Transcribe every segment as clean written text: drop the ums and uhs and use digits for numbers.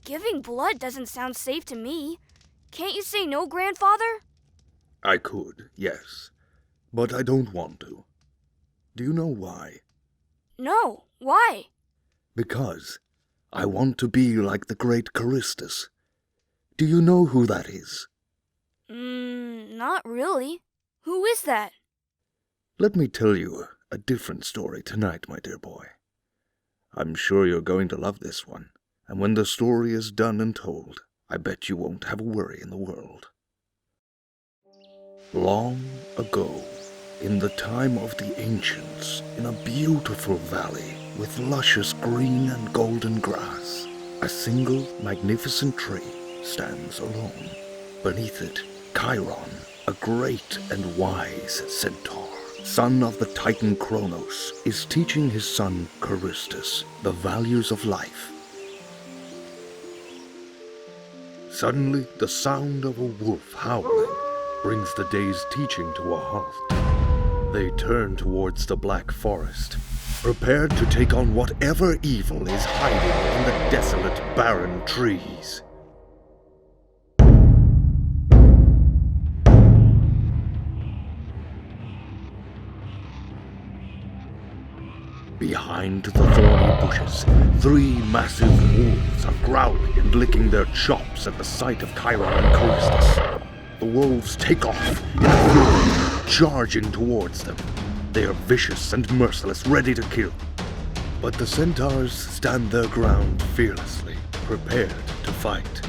Giving blood doesn't sound safe to me. Can't you say no, Grandfather? I could, yes. But I don't want to. Do you know why? No, why? Because I want to be like the great Charistus. Do you know who that is? Not really. Who is that? Let me tell you a different story tonight, my dear boy. I'm sure you're going to love this one, and when the story is done and told, I bet you won't have a worry in the world. Long ago, in the time of the ancients, in a beautiful valley with luscious green and golden grass, a single magnificent tree stands alone. Beneath it, Chiron, a great and wise centaur, son of the Titan Kronos, is teaching his son Charistus the values of life. Suddenly, the sound of a wolf howling brings the day's teaching to a halt. They turn towards the Black Forest, prepared to take on whatever evil is hiding in the desolate, barren trees. Behind the thorny bushes, 3 massive wolves are growling and licking their chops at the sight of Chiron and Charistus. The wolves take off in a fury, charging towards them. They are vicious and merciless, ready to kill. But the centaurs stand their ground fearlessly, prepared to fight.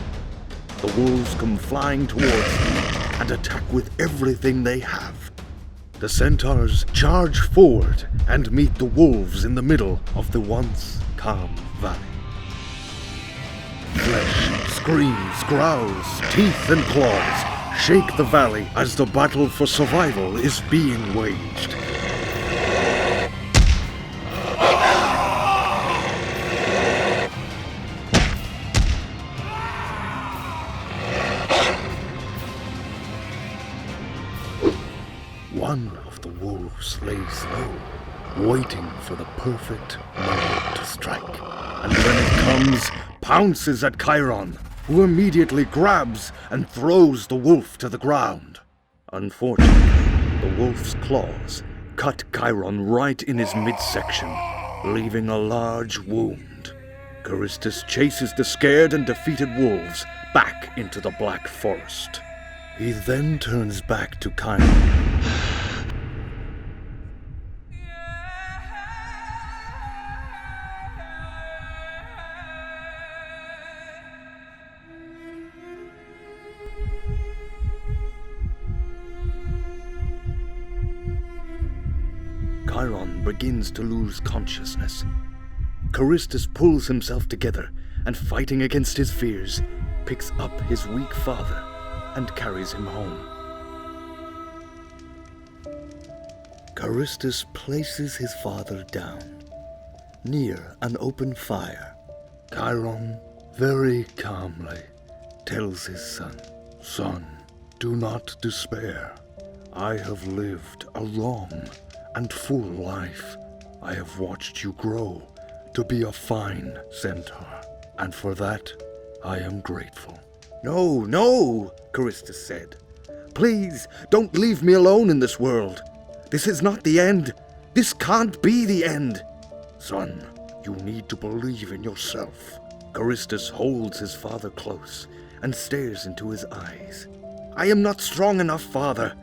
The wolves come flying towards them and attack with everything they have. The centaurs charge forward and meet the wolves in the middle of the once calm valley. Flesh screams, growls, teeth and claws shake the valley as the battle for survival is being waged. One of the wolves lays low, waiting for the perfect moment to strike. And when it comes, pounces at Chiron, who immediately grabs and throws the wolf to the ground. Unfortunately, the wolf's claws cut Chiron right in his midsection, leaving a large wound. Charistus chases the scared and defeated wolves back into the Black Forest. He then turns back to Chiron. Chiron begins to lose consciousness. Charistus pulls himself together and, fighting against his fears, picks up his weak father and carries him home. Charistus places his father down, near an open fire. Chiron, very calmly, tells his son, "Son, do not despair. I have lived a long and full life. I have watched you grow to be a fine centaur, and for that I am grateful." "No, no," Charistus said. "Please, don't leave me alone in this world. This is not the end. This can't be the end." "Son, you need to believe in yourself." Charistus holds his father close and stares into his eyes. "I am not strong enough, Father.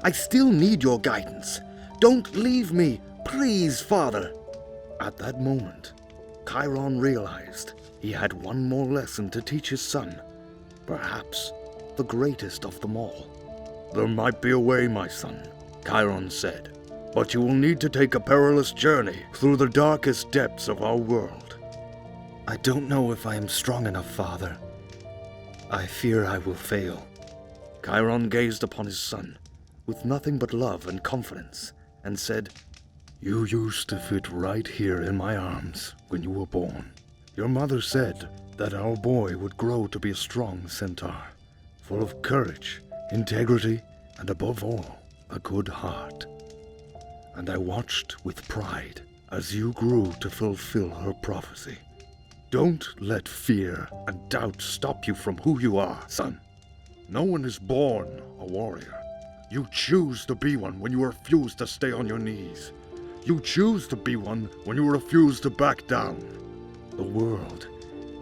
I still need your guidance. Don't leave me, please, Father." At that moment, Chiron realized he had one more lesson to teach his son, perhaps the greatest of them all. "There might be a way, my son," Chiron said, "but you will need to take a perilous journey through the darkest depths of our world." "I don't know if I am strong enough, Father. I fear I will fail." Chiron gazed upon his son with nothing but love and confidence, and said, "You used to fit right here in my arms when you were born. Your mother said that our boy would grow to be a strong centaur, full of courage, integrity, and above all, a good heart. And I watched with pride as you grew to fulfill her prophecy. Don't let fear and doubt stop you from who you are, son. No one is born a warrior. You choose to be one when you refuse to stay on your knees. You choose to be one when you refuse to back down. The world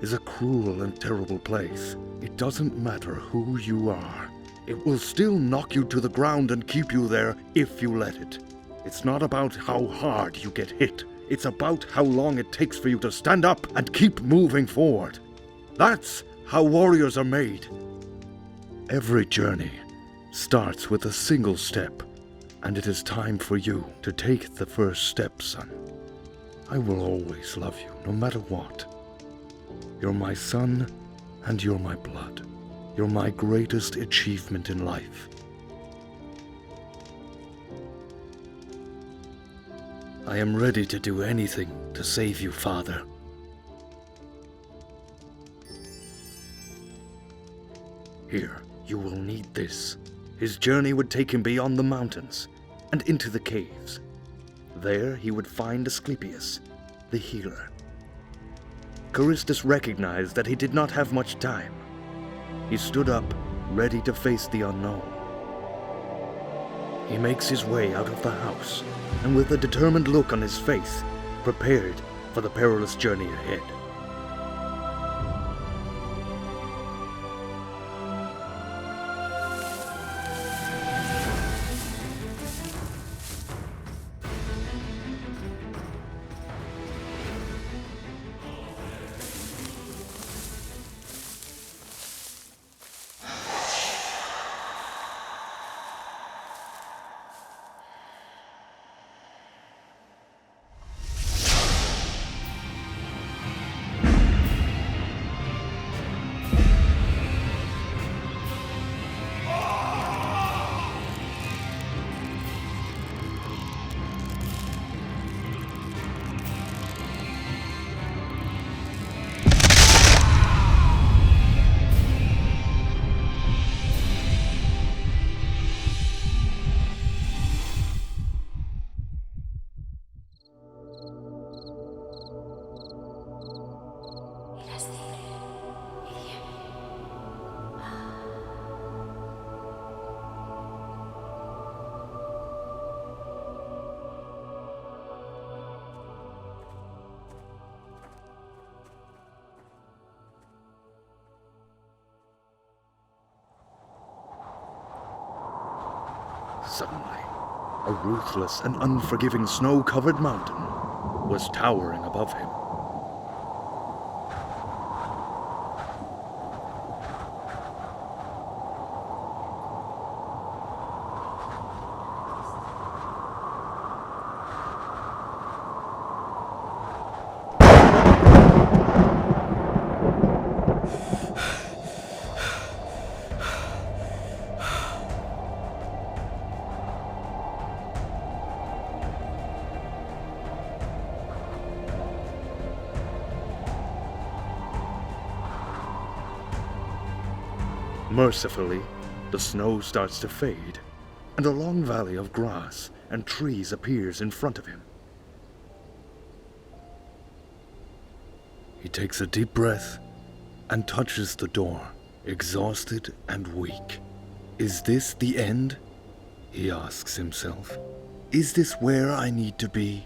is a cruel and terrible place. It doesn't matter who you are. It will still knock you to the ground and keep you there if you let it. It's not about how hard you get hit. It's about how long it takes for you to stand up and keep moving forward. That's how warriors are made. Every journey starts with a single step, and it is time for you to take the first step, son. I will always love you, no matter what. You're my son, and you're my blood. You're my greatest achievement in life. I am ready to do anything to save you, Father. Here, you will need this. His journey would take him beyond the mountains and into the caves. There he would find Asclepius, the healer. Charistus recognized that he did not have much time. He stood up, ready to face the unknown. He makes his way out of the house, and with a determined look on his face, prepared for the perilous journey ahead. Suddenly, a ruthless and unforgiving snow-covered mountain was towering above him. Mercifully, the snow starts to fade, and a long valley of grass and trees appears in front of him. He takes a deep breath and touches the door, exhausted and weak. Is this the end? He asks himself. Is this where I need to be?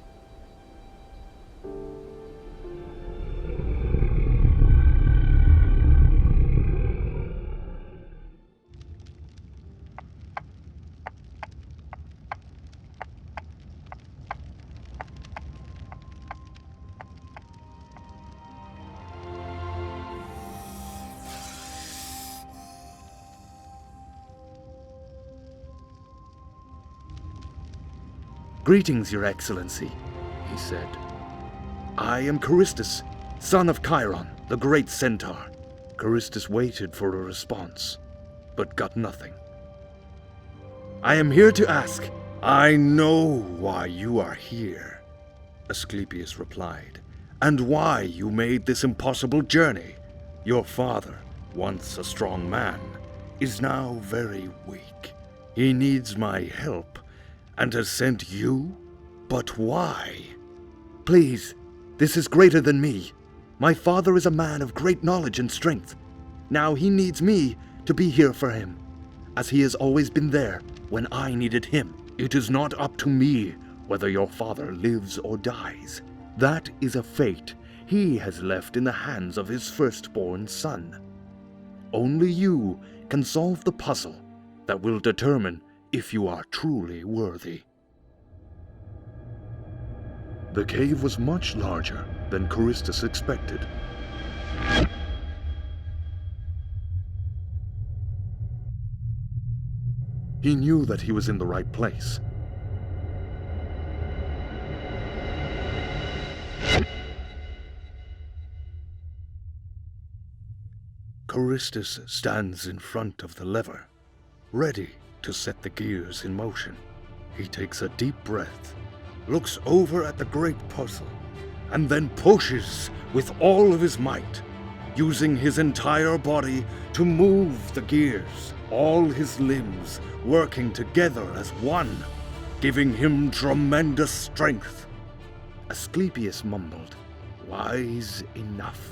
Greetings, Your Excellency, he said. I am Charistus, son of Chiron, the great centaur. Charistus waited for a response, but got nothing. I am here to ask. I know why you are here, Asclepius replied, and why you made this impossible journey. Your father, once a strong man, is now very weak. He needs my help and has sent you? But why? Please, this is greater than me. My father is a man of great knowledge and strength. Now he needs me to be here for him, as he has always been there when I needed him. It is not up to me whether your father lives or dies. That is a fate he has left in the hands of his firstborn son. Only you can solve the puzzle that will determine if you are truly worthy. The cave was much larger than Charistus expected. He knew that he was in the right place. Charistus stands in front of the lever, ready to set the gears in motion. He takes a deep breath, looks over at the great puzzle, and then pushes with all of his might, using his entire body to move the gears, all his limbs working together as one, giving him tremendous strength. Asclepius mumbled, "Wise enough."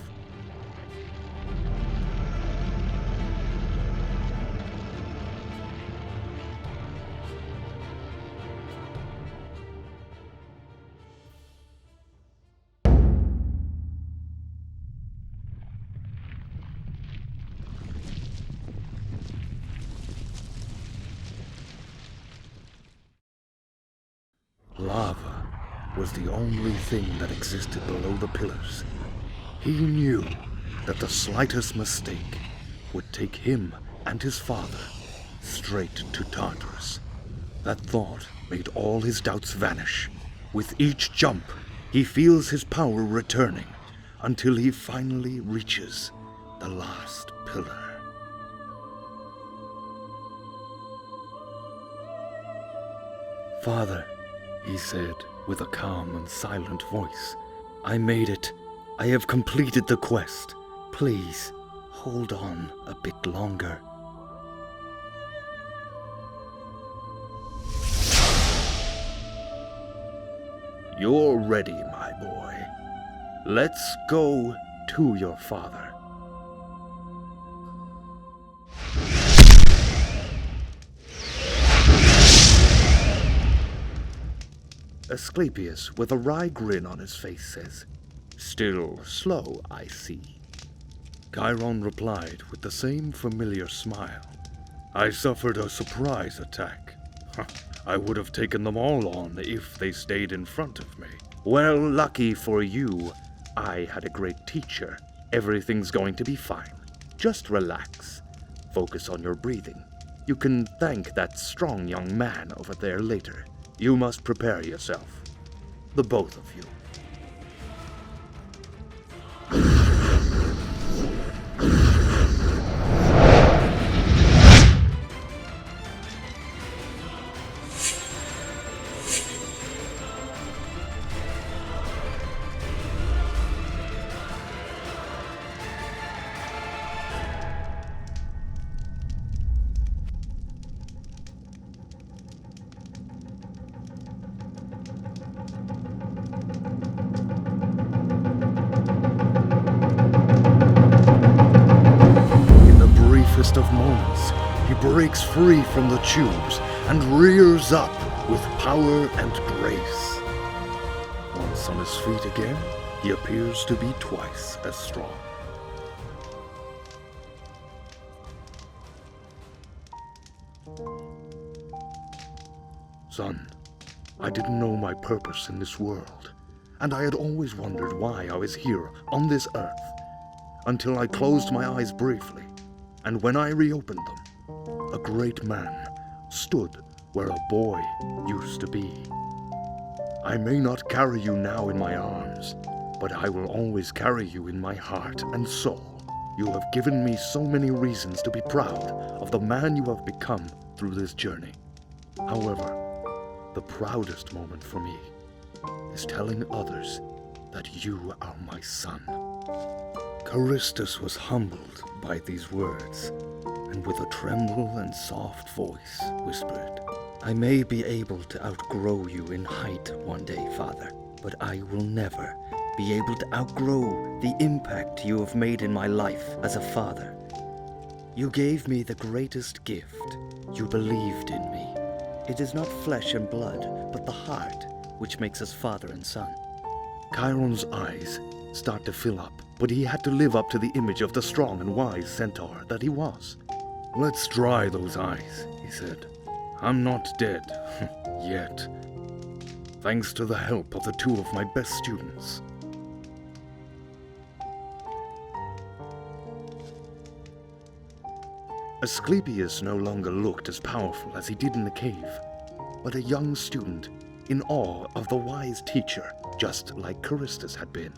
Lava was the only thing that existed below the pillars. He knew that the slightest mistake would take him and his father straight to Tartarus. That thought made all his doubts vanish. With each jump, he feels his power returning until he finally reaches the last pillar. "Father," he said with a calm and silent voice, "I made it. I have completed the quest. Please, hold on a bit longer." "You're ready, my boy. Let's go to your father." Asclepius, with a wry grin on his face, says, "Still slow, I see." Chiron replied with the same familiar smile, "I suffered a surprise attack. I would have taken them all on if they stayed in front of me. Well, lucky for you, I had a great teacher. Everything's going to be fine. Just relax. Focus on your breathing. You can thank that strong young man over there later. You must prepare yourself. The both of you." Of moments, he breaks free from the tubes and rears up with power and grace. Once on his feet again, he appears to be twice as strong. "Son, I didn't know my purpose in this world, and I had always wondered why I was here on this earth, until I closed my eyes briefly. And when I reopened them, a great man stood where a boy used to be. I may not carry you now in my arms, but I will always carry you in my heart and soul. You have given me so many reasons to be proud of the man you have become through this journey. However, the proudest moment for me is telling others that you are my son." Charistus was humbled by these words, and with a tremble and soft voice whispered, "I may be able to outgrow you in height one day, Father, but I will never be able to outgrow the impact you have made in my life as a father. You gave me the greatest gift. You believed in me. It is not flesh and blood, but the heart which makes us father and son." Chiron's eyes start to fill up, but he had to live up to the image of the strong and wise centaur that he was. "Let's dry those eyes," he said. "I'm not dead, yet, thanks to the help of the two of my best students." Asclepius no longer looked as powerful as he did in the cave, but a young student in awe of the wise teacher, just like Charistus had been.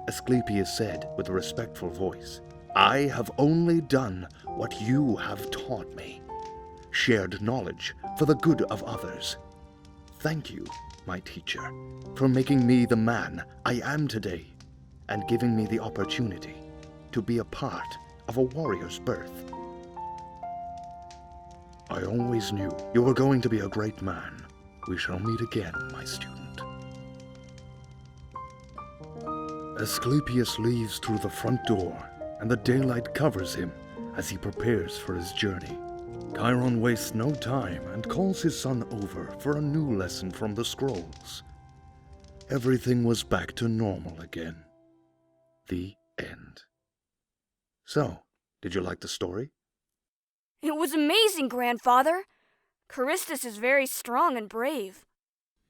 Asclepius said with a respectful voice, "I have only done what you have taught me, shared knowledge for the good of others. Thank you, my teacher, for making me the man I am today and giving me the opportunity to be a part of a warrior's birth. I always knew you were going to be a great man. We shall meet again, my student." Asclepius leaves through the front door, and the daylight covers him as he prepares for his journey. Chiron wastes no time and calls his son over for a new lesson from the scrolls. Everything was back to normal again. The end. So, did you like the story? It was amazing, Grandfather. Charistus is very strong and brave.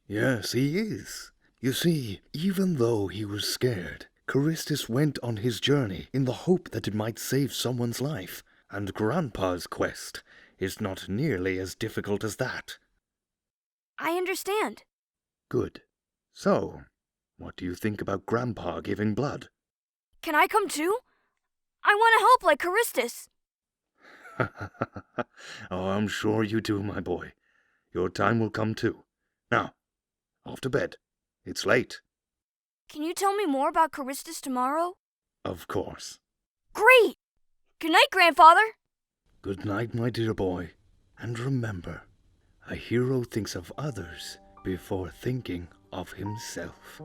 Yes, he is. You see, even though he was scared, Charistus went on his journey in the hope that it might save someone's life, and Grandpa's quest is not nearly as difficult as that. I understand. Good. So, what do you think about Grandpa giving blood? Can I come too? I want to help like Charistus. Oh, I'm sure you do, my boy. Your time will come too. Now, off to bed. It's late. Can you tell me more about Charistus tomorrow? Of course. Great! Good night, Grandfather. Good night, my dear boy. And remember, a hero thinks of others before thinking of himself.